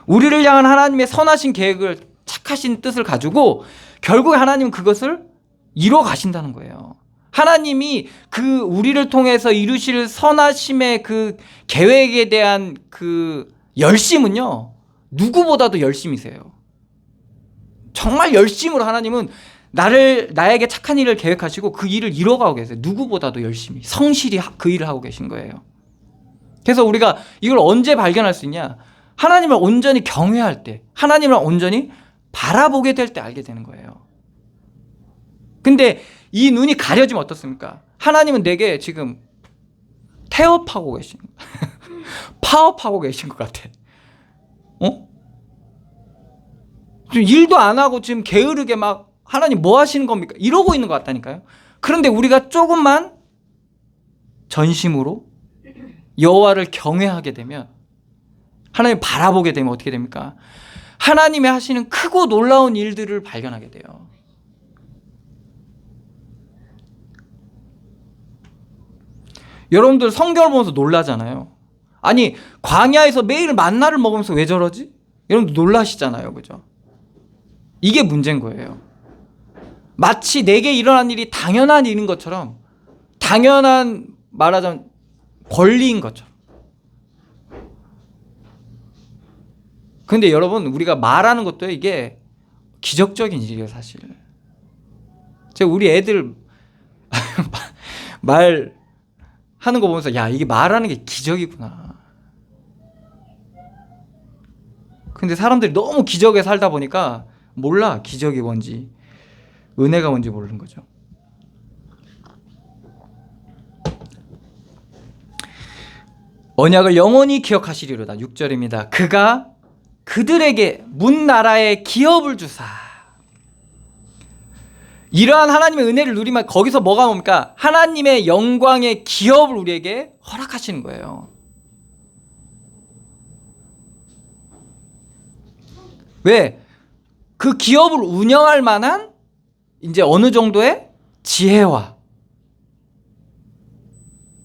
우리를 향한 하나님의 선하신 계획을, 착하신 뜻을 가지고 결국에 하나님은 그것을 이뤄 가신다는 거예요. 하나님이 그 우리를 통해서 이루실 선하심의 그 계획에 대한 그 열심은요, 누구보다도 열심이세요. 정말 열심으로 하나님은 나에게 착한 일을 계획하시고 그 일을 이뤄가고 계세요. 누구보다도 열심히 성실히 그 일을 하고 계신 거예요. 그래서 우리가 이걸 언제 발견할 수 있냐? 하나님을 온전히 경외할 때, 하나님을 온전히 바라보게 될 때 알게 되는 거예요. 근데 이 눈이 가려지면 어떻습니까? 하나님은 내게 지금 태업하고 계신, 파업하고 계신 것 같아. 지금 일도 안 하고 지금 게으르게 막 하나님 뭐 하시는 겁니까? 이러고 있는 것 같다니까요. 그런데 우리가 조금만 전심으로 여호와를 경외하게 되면, 하나님 바라보게 되면 어떻게 됩니까? 하나님이 하시는 크고 놀라운 일들을 발견하게 돼요. 여러분들 성경을 보면서 놀라잖아요. 아니, 광야에서 매일 만나를 먹으면서 왜 저러지? 여러분들 놀라시잖아요. 그죠? 이게 문제인 거예요. 마치 내게 일어난 일이 당연한 일인 것처럼, 당연한, 말하자면 권리인 것처럼. 근데 여러분, 우리가 말하는 것도 이게 기적적인 일이에요, 사실. 제가 우리 애들 말하는 거 보면서, 야, 이게 말하는 게 기적이구나. 근데 사람들이 너무 기적에 살다 보니까 몰라, 기적이 뭔지, 은혜가 뭔지 모르는 거죠. 언약을 영원히 기억하시리로다. 6절입니다. 그가 그들에게 문 나라의 기업을 주사. 이러한 하나님의 은혜를 누리면 거기서 뭐가 뭡니까? 하나님의 영광의 기업을 우리에게 허락하시는 거예요. 왜? 그 기업을 운영할 만한 이제 어느 정도의 지혜와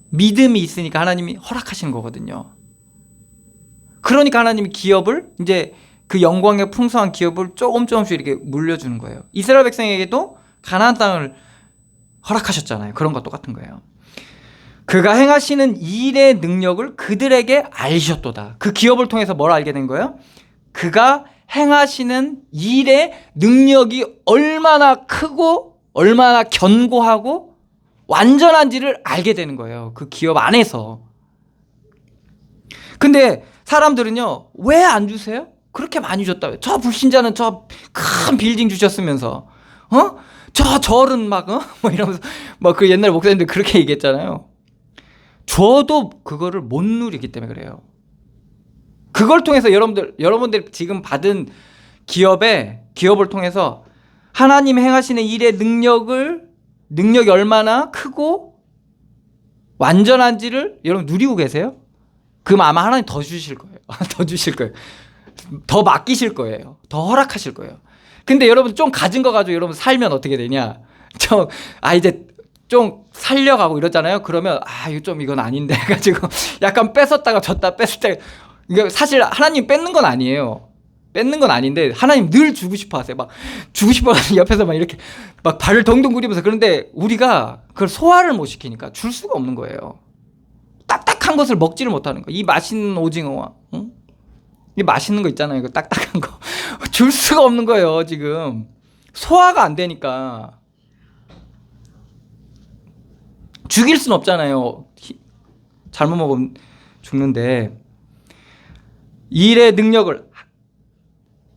믿음이 있으니까 하나님이 허락하시는 거거든요. 그러니까 하나님이 기업을, 이제 그 영광의 풍성한 기업을 조금씩 이렇게 물려주는 거예요. 이스라엘 백성에게도 가나안 땅을 허락하셨잖아요. 그런 것 똑같은 거예요. 그가 행하시는 일의 능력을 그들에게 알리셨도다. 그 기업을 통해서 뭘 알게 된 거예요? 그가 행하시는 일의 능력이 얼마나 크고 얼마나 견고하고 완전한지를 알게 되는 거예요. 그 기업 안에서. 근데 사람들은요, 왜 안 주세요? 그렇게 많이 줬다고요. 저 불신자는 저 큰 빌딩 주셨으면서, 저 절은 막, 뭐 이러면서, 막 그 옛날 목사님들 그렇게 얘기했잖아요. 줘도 그거를 못 누리기 때문에 그래요. 그걸 통해서 여러분들 지금 받은 기업을 통해서 하나님 행하시는 일의 능력이 얼마나 크고 완전한지를 여러분 누리고 계세요? 그럼 아마 하나님 더 주실 거예요. 더 주실 거예요. 더 맡기실 거예요. 더 허락하실 거예요. 근데 여러분 좀 가진 거 가지고 여러분 살면 어떻게 되냐? 이제 좀 살려가고 이러잖아요. 그러면 이건 아닌데 해가지고 약간 뺏었다가 줬다 뺐을 때, 이게 사실 하나님 뺏는 건 아니에요. 뺏는 건 아닌데 하나님 늘 주고 싶어 하세요. 막 주고 싶어 하는 옆에서 막 이렇게 막 발을 동동 구리면서. 그런데 우리가 그걸 소화를 못 시키니까 줄 수가 없는 거예요. 딱딱한 것을 먹지를 못하는 거. 이 맛있는 오징어와, 이 맛있는 거 있잖아요. 이거 딱딱한 거 줄 수가 없는 거예요. 지금 소화가 안 되니까 죽일 순 없잖아요. 잘못 먹으면 죽는데. 일의 능력을,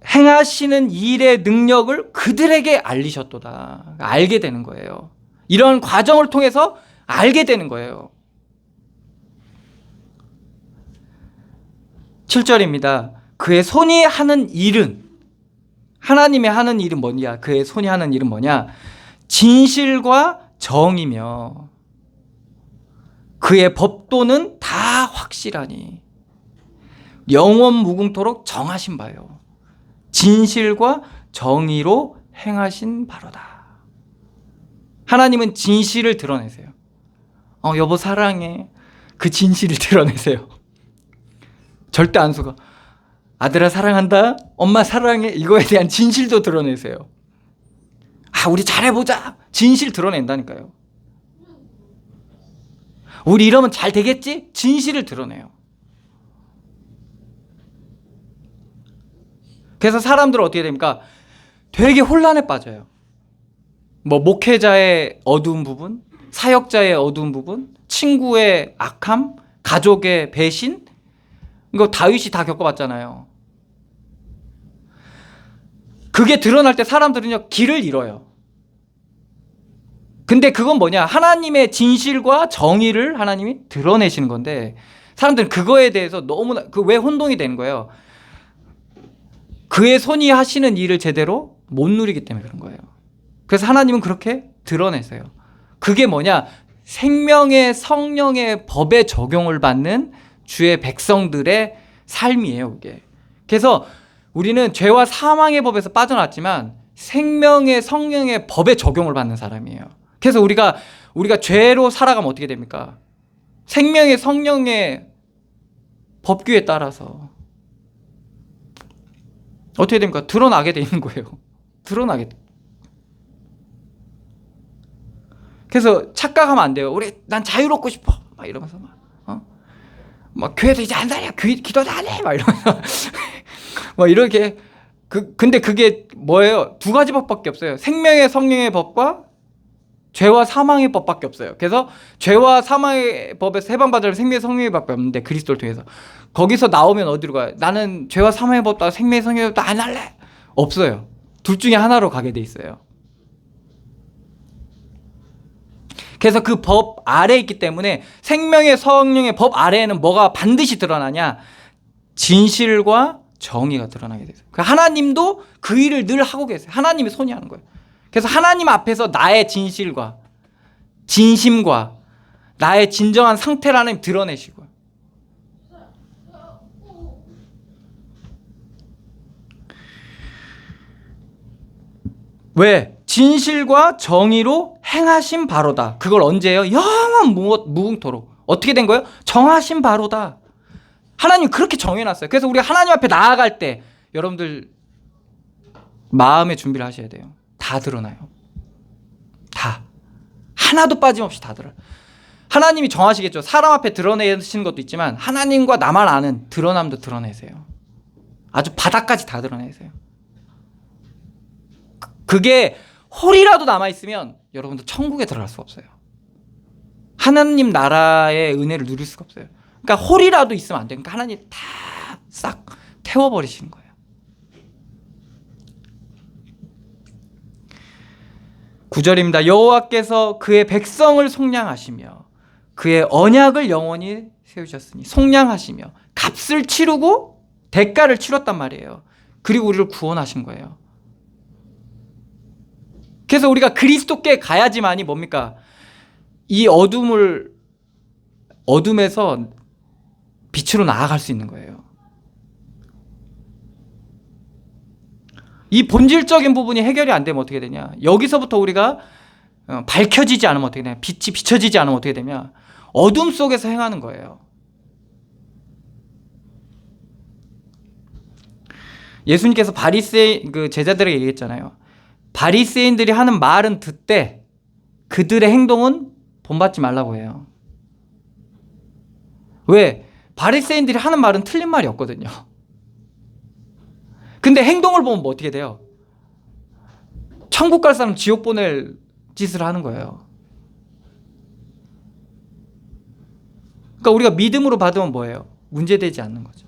행하시는 일의 능력을 그들에게 알리셨도다. 알게 되는 거예요. 이런 과정을 통해서 알게 되는 거예요. 7절입니다. 그의 손이 하는 일은, 하나님의 하는 일은 뭐냐? 그의 손이 하는 일은 뭐냐? 진실과 정이며 그의 법도는 다 확실하니 영원 무궁토록 정하신 바요. 진실과 정의로 행하신 바로다. 하나님은 진실을 드러내세요. 여보 사랑해. 그 진실을 드러내세요. 절대 안 속아. 아들아 사랑한다. 엄마 사랑해. 이거에 대한 진실도 드러내세요. 우리 잘해보자. 진실 드러낸다니까요. 우리 이러면 잘 되겠지? 진실을 드러내요. 그래서 사람들은 어떻게 됩니까? 되게 혼란에 빠져요. 목회자의 어두운 부분, 사역자의 어두운 부분, 친구의 악함, 가족의 배신, 이거 다윗이 다 겪어봤잖아요. 그게 드러날 때 사람들은요, 길을 잃어요. 근데 그건 뭐냐? 하나님의 진실과 정의를 하나님이 드러내시는 건데, 사람들은 그거에 대해서 너무나 왜 혼동이 되는 거예요? 그의 손이 하시는 일을 제대로 못 누리기 때문에 그런 거예요. 그래서 하나님은 그렇게 드러내세요. 그게 뭐냐? 생명의 성령의 법에 적용을 받는 주의 백성들의 삶이에요, 그게. 그래서 우리는 죄와 사망의 법에서 빠져났지만 생명의 성령의 법에 적용을 받는 사람이에요. 그래서 우리가 죄로 살아가면 어떻게 됩니까? 생명의 성령의 법규에 따라서 어떻게 됩니까? 드러나게 돼 있는 거예요. 드러나게 돼. 그래서 착각하면 안 돼요. 난 자유롭고 싶어. 막 이러면서 막 교회도 이제 안 다녀. 기도도 안 해. 막 이러면서 막 이렇게 근데 그게 뭐예요? 두 가지 법밖에 없어요. 생명의 성령의 법과 죄와 사망의 법밖에 없어요. 그래서 죄와 사망의 법에서 해방받으려면 생명의 성령의 법밖에 없는데 그리스도를 통해서 거기서 나오면 어디로 가요? 나는 죄와 사망의 법도 생명의 성령의 법도 안 할래. 없어요. 둘 중에 하나로 가게 돼 있어요. 그래서 그 법 아래에 있기 때문에 생명의 성령의 법 아래에는 뭐가 반드시 드러나냐? 진실과 정의가 드러나게 돼요. 하나님도 그 일을 늘 하고 계세요. 하나님이 손이 하는 거예요. 그래서 하나님 앞에서 나의 진실과 진심과 나의 진정한 상태를 하나님 드러내시고요. 왜? 진실과 정의로 행하신 바로다. 그걸 언제요? 영원 무궁토록. 어떻게 된 거예요? 정하신 바로다. 하나님 그렇게 정해놨어요. 그래서 우리 하나님 앞에 나아갈 때 여러분들 마음의 준비를 하셔야 돼요. 다 드러나요. 다. 하나도 빠짐없이 다 드러나요. 하나님이 정하시겠죠. 사람 앞에 드러내시는 것도 있지만 하나님과 나만 아는 드러남도 드러내세요. 아주 바닥까지 다 드러내세요. 그게 홀이라도 남아있으면 여러분들 천국에 들어갈 수가 없어요. 하나님 나라의 은혜를 누릴 수가 없어요. 그러니까 홀이라도 있으면 안 돼요. 그러니까 하나님 다 싹 태워버리시는 거예요. 9절입니다. 여호와께서 그의 백성을 속량하시며 그의 언약을 영원히 세우셨으니, 속량하시며 값을 치르고 대가를 치렀단 말이에요. 그리고 우리를 구원하신 거예요. 그래서 우리가 그리스도께 가야지만이 뭡니까? 이 어둠에서 빛으로 나아갈 수 있는 거예요. 이 본질적인 부분이 해결이 안 되면 어떻게 되냐? 여기서부터 우리가 밝혀지지 않으면 어떻게 되냐? 빛이 비춰지지 않으면 어떻게 되냐? 어둠 속에서 행하는 거예요. 예수님께서 바리새인 그 제자들에게 얘기했잖아요. 바리새인들이 하는 말은 듣되 그들의 행동은 본받지 말라고 해요. 왜? 바리새인들이 하는 말은 틀린 말이 없거든요. 근데 행동을 보면 뭐 어떻게 돼요? 천국 갈 사람 지옥 보낼 짓을 하는 거예요. 그러니까 우리가 믿음으로 받으면 뭐예요? 문제되지 않는 거죠.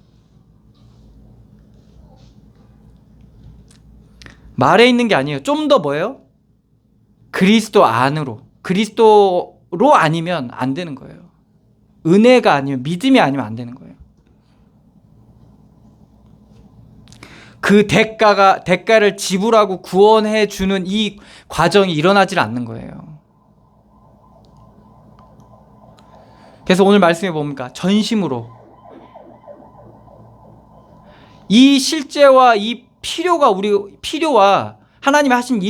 말에 있는 게 아니에요. 좀 더 뭐예요? 그리스도 안으로. 그리스도로 아니면 안 되는 거예요. 은혜가 아니면, 믿음이 아니면 안 되는 거예요. 그 대가를 지불하고 구원해 주는 이 과정이 일어나질 않는 거예요. 그래서 오늘 말씀이 뭡니까? 전심으로. 이 실제와 이 필요와 하나님이 행하신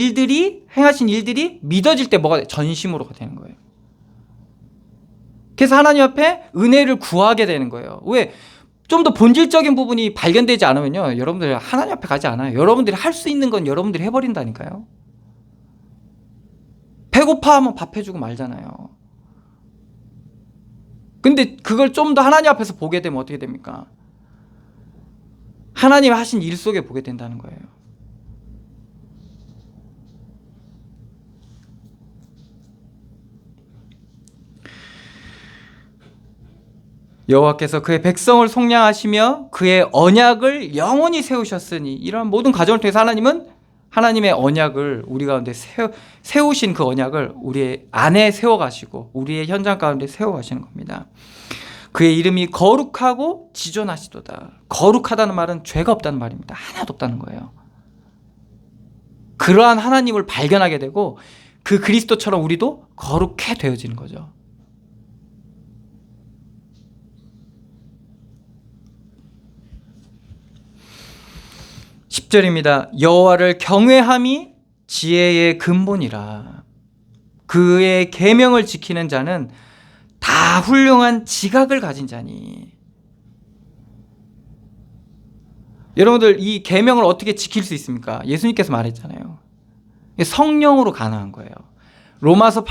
일들이 믿어질 때 뭐가 돼? 전심으로가 되는 거예요. 그래서 하나님 앞에 은혜를 구하게 되는 거예요. 왜? 좀 더 본질적인 부분이 발견되지 않으면요, 여러분들 하나님 앞에 가지 않아요. 여러분들이 할 수 있는 건 여러분들이 해버린다니까요. 배고파하면 밥 해주고 말잖아요. 근데 그걸 좀 더 하나님 앞에서 보게 되면 어떻게 됩니까? 하나님 하신 일 속에 보게 된다는 거예요. 여호와께서 그의 백성을 속량하시며 그의 언약을 영원히 세우셨으니, 이러한 모든 과정을 통해서 하나님은 하나님의 언약을 우리 가운데 세우신 그 언약을 우리 안에 세워가시고 우리의 현장 가운데 세워가시는 겁니다. 그의 이름이 거룩하고 지존하시도다. 거룩하다는 말은 죄가 없다는 말입니다. 하나도 없다는 거예요. 그러한 하나님을 발견하게 되고 그 그리스도처럼 우리도 거룩해 되어지는 거죠. (10절입니다) 여호와를 경외함이 지혜의 근본이라. 그의 계명을 지키는 자는 다 훌륭한 지각을 가진 자니. 여러분들 이 계명을 어떻게 지킬 수 있습니까? 예수님께서 말했잖아요. 성령으로 가능한 거예요. 로마서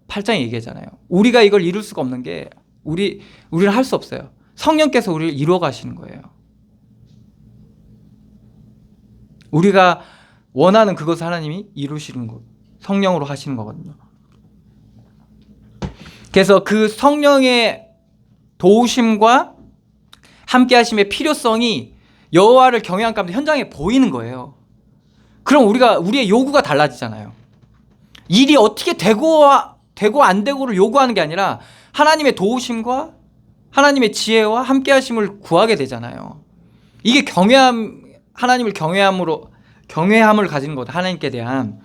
8장에 얘기하잖아요. 우리가 이걸 이룰 수가 없는 게 우리는 할 수 없어요. 성령께서 우리를 이루어 가시는 거예요. 우리가 원하는 그것을 하나님이 이루시는 것, 성령으로 하시는 거거든요. 그래서 그 성령의 도우심과 함께 하심의 필요성이 여호와를 경외한 가운데 현장에 보이는 거예요. 그럼 우리의 요구가 달라지잖아요. 일이 어떻게 되고 안 되고를 요구하는 게 아니라 하나님의 도우심과 하나님의 지혜와 함께 하심을 구하게 되잖아요. 이게 하나님을 경외함을 가지는 거다. 하나님께 대한.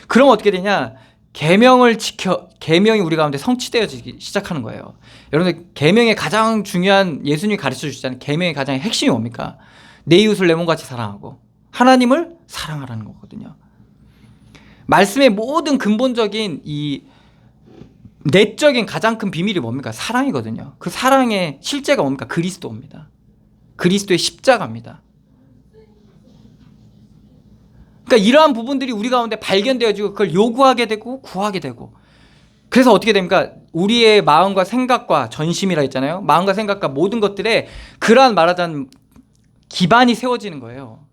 그럼 어떻게 되냐? 계명이 우리 가운데 성취되어지기 시작하는 거예요. 여러분들 계명의 가장 중요한, 예수님이 가르쳐 주시잖아요. 계명의 가장 핵심이 뭡니까? 내 이웃을 내 몸같이 사랑하고 하나님을 사랑하라는 거거든요. 말씀의 모든 근본적인 이 내적인 가장 큰 비밀이 뭡니까? 사랑이거든요. 그 사랑의 실제가 뭡니까? 그리스도입니다. 그리스도의 십자가입니다. 그러니까 이러한 부분들이 우리 가운데 발견되어지고 그걸 요구하게 되고 구하게 되고, 그래서 어떻게 됩니까? 우리의 마음과 생각과 전심이라 했잖아요. 마음과 생각과 모든 것들에 그러한 말하자면 기반이 세워지는 거예요.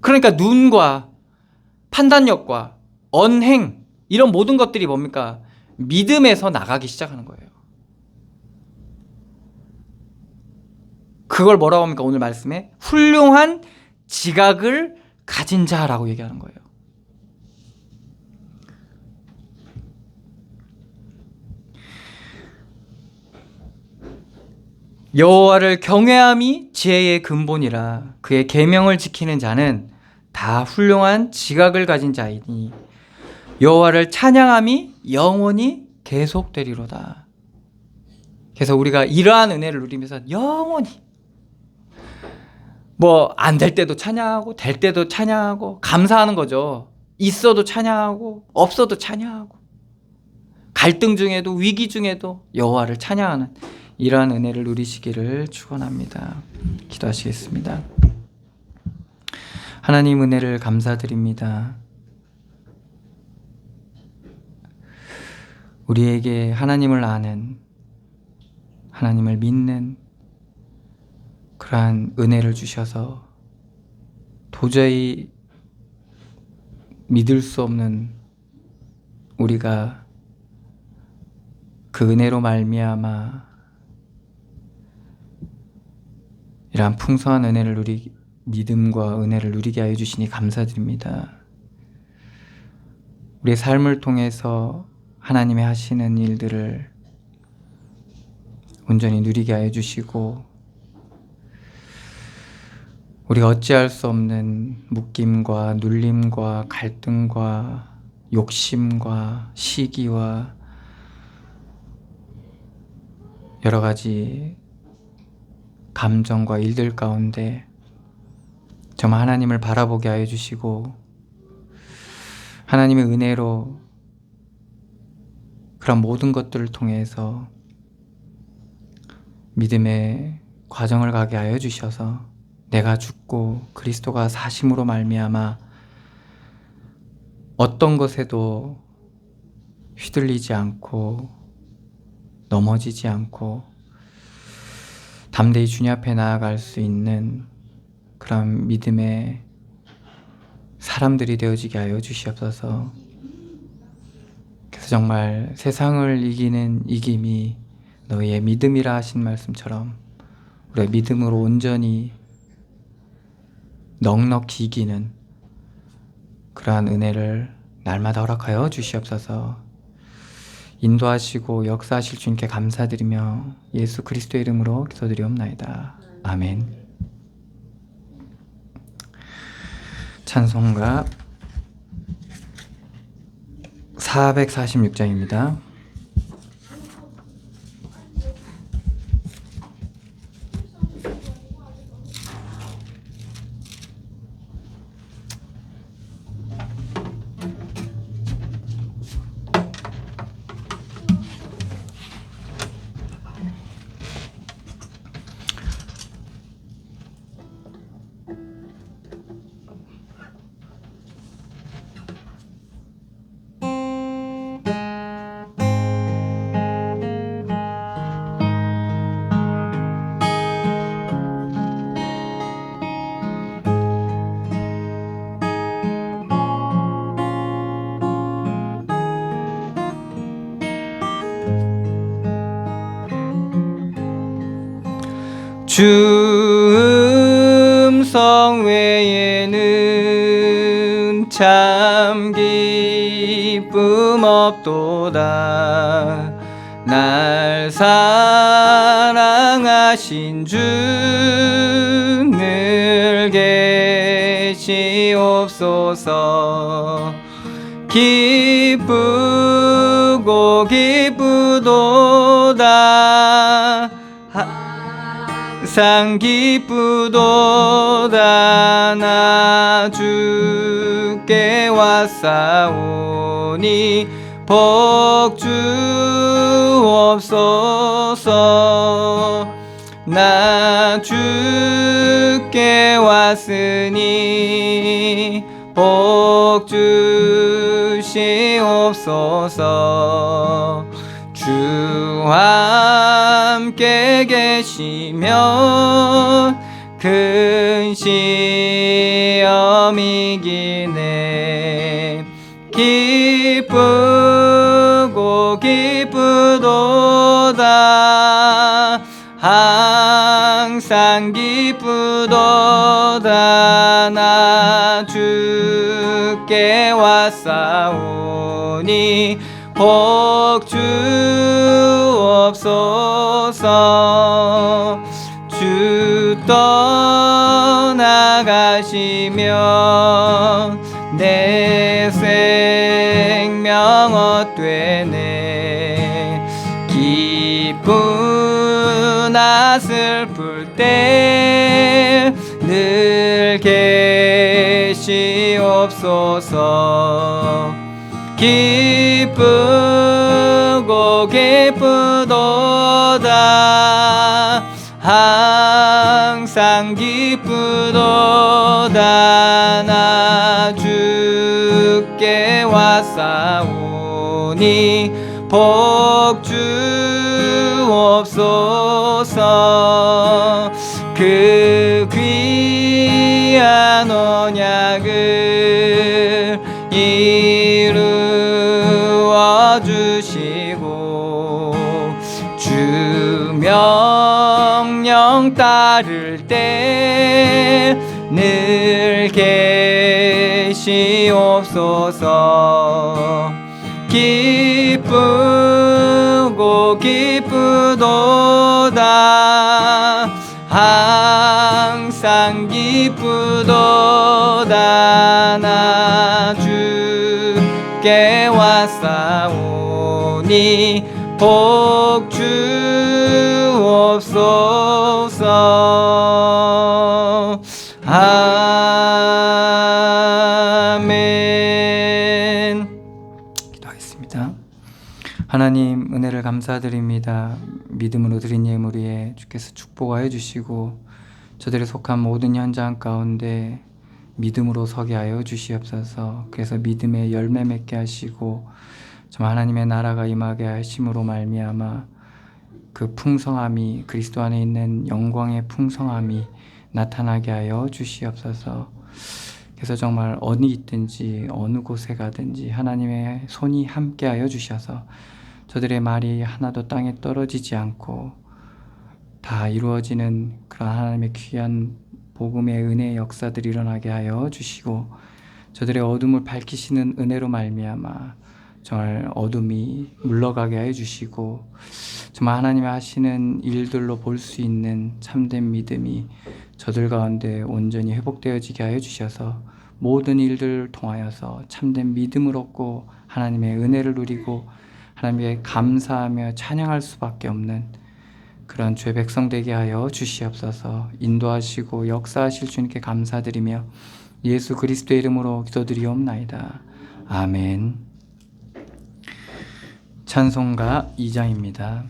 그러니까 눈과 판단력과 언행, 이런 모든 것들이 뭡니까? 믿음에서 나가기 시작하는 거예요. 그걸 뭐라고 합니까? 오늘 말씀에 훌륭한 지각을 가진 자라고 얘기하는 거예요. 여호와를 경외함이 지혜의 근본이라 그의 계명을 지키는 자는 다 훌륭한 지각을 가진 자이니 여호와를 찬양함이 영원히 계속되리로다. 그래서 우리가 이러한 은혜를 누리면서 영원히 안 될 때도 찬양하고 될 때도 찬양하고 감사하는 거죠. 있어도 찬양하고 없어도 찬양하고 갈등 중에도 위기 중에도 여호와를 찬양하는 이러한 은혜를 누리시기를 축원합니다. 기도하시겠습니다. 하나님 은혜를 감사드립니다. 우리에게 하나님을 아는, 하나님을 믿는 그러한 은혜를 주셔서 도저히 믿을 수 없는 우리가 그 은혜로 말미암아 이러한 풍성한 믿음과 은혜를 누리게 하여 주시니 감사드립니다. 우리의 삶을 통해서 하나님의 하시는 일들을 온전히 누리게 하여 주시고 우리가 어찌할 수 없는 묶임과 눌림과 갈등과 욕심과 시기와 여러 가지 감정과 일들 가운데 정말 하나님을 바라보게 하여 주시고 하나님의 은혜로 그런 모든 것들을 통해서 믿음의 과정을 가게 하여 주셔서 내가 죽고 그리스도가 사심으로 말미암아 어떤 것에도 휘둘리지 않고 넘어지지 않고 담대히 주님 앞에 나아갈 수 있는 그런 믿음의 사람들이 되어지게 하여 주시옵소서. 그래서 정말 세상을 이기는 이김이 너희의 믿음이라 하신 말씀처럼 우리의 믿음으로 온전히 넉넉히 이기는 그러한 은혜를 날마다 허락하여 주시옵소서. 인도하시고 역사하실 주님께 감사드리며 예수 그리스도의 이름으로 기도드리옵나이다. 아멘. 찬송가 446장입니다. 주 음성 외에는 참 기쁨 없도다. 날 사랑하신 주 늘 계시옵소서. 기쁘고 기쁘도다. 항상 기쁘도다. 나 주께 왔사오니 복 주옵소서. 나 주께 왔으니 복 주시옵소서. 주와 함께 계시면 큰 시험이기네. 기쁘고 기쁘도다. 항상 기쁘도다. 나 주께 왔사오니 복 주옵소서. 주 떠나가시면 내 생명 헛되네. 기쁘나 슬플 때 늘 계시옵소서. 기쁘고 기쁘도다. 항상 기쁘도다. 나 주께 왔사오니 복 주옵소서. 그 귀한 언약을 이루어 주시고 주 명령 따를 때 늘 계시옵소서. 기쁘고 기쁘도다. 항상 기쁘도다. 나 주께 왔사오니 복 주옵소서. 아멘. 기도하겠습니다. 하나님, 은혜를 감사드립니다. 믿음으로 드린 예물 위에 주께서 축복하여 주시고 저들이 속한 모든 현장 가운데 믿음으로 서게 하여 주시옵소서. 그래서 믿음의 열매 맺게 하시고 정말 하나님의 나라가 임하게 하심으로 말미암아 그 풍성함이, 그리스도 안에 있는 영광의 풍성함이 나타나게 하여 주시옵소서. 그래서 정말 어디 있든지 어느 곳에 가든지 하나님의 손이 함께하여 주셔서 저들의 말이 하나도 땅에 떨어지지 않고 다 이루어지는 그런 하나님의 귀한 복음의 은혜의 역사들이 일어나게 하여 주시고 저들의 어둠을 밝히시는 은혜로 말미암아 정말 어둠이 물러가게 하여 주시고 정말 하나님이 하시는 일들로 볼 수 있는 참된 믿음이 저들 가운데 온전히 회복되어지게 하여 주셔서 모든 일들을 통하여서 참된 믿음을 얻고 하나님의 은혜를 누리고 하나님께 감사하며 찬양할 수밖에 없는 그런 주의 백성 되게 하여 주시옵소서. 인도하시고 역사하실 주님께 감사드리며 예수 그리스도의 이름으로 기도드리옵나이다. 아멘. 찬송가 2장입니다.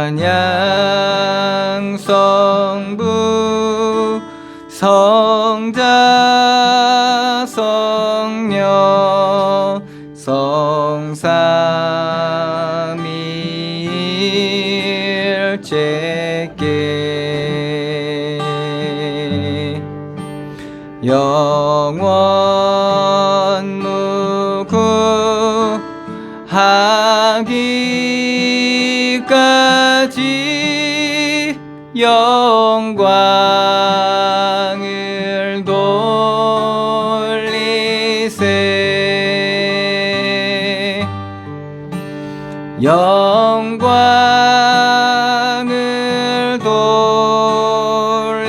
찬양 성부 성령 성자 성령 성삼위일체께 영원 무궁하기까지 영광을 돌리세 영광을 돌리세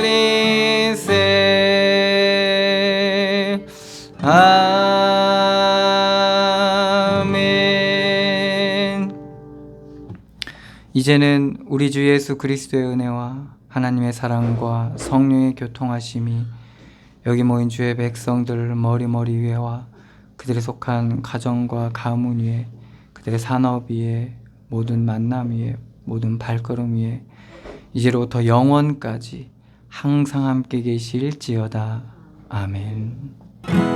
아멘. 이제는 우리 주 예수 그리스도의 은혜와 하나님의 사랑과 성령의 교통하심이 여기 모인 주의 백성들 머리 위에와 그들이 속한 가정과 가문 위에 그들의 산업 위에 모든 만남 위에 모든 발걸음 위에 이제로부터 영원까지 항상 함께 계실지어다. 아멘.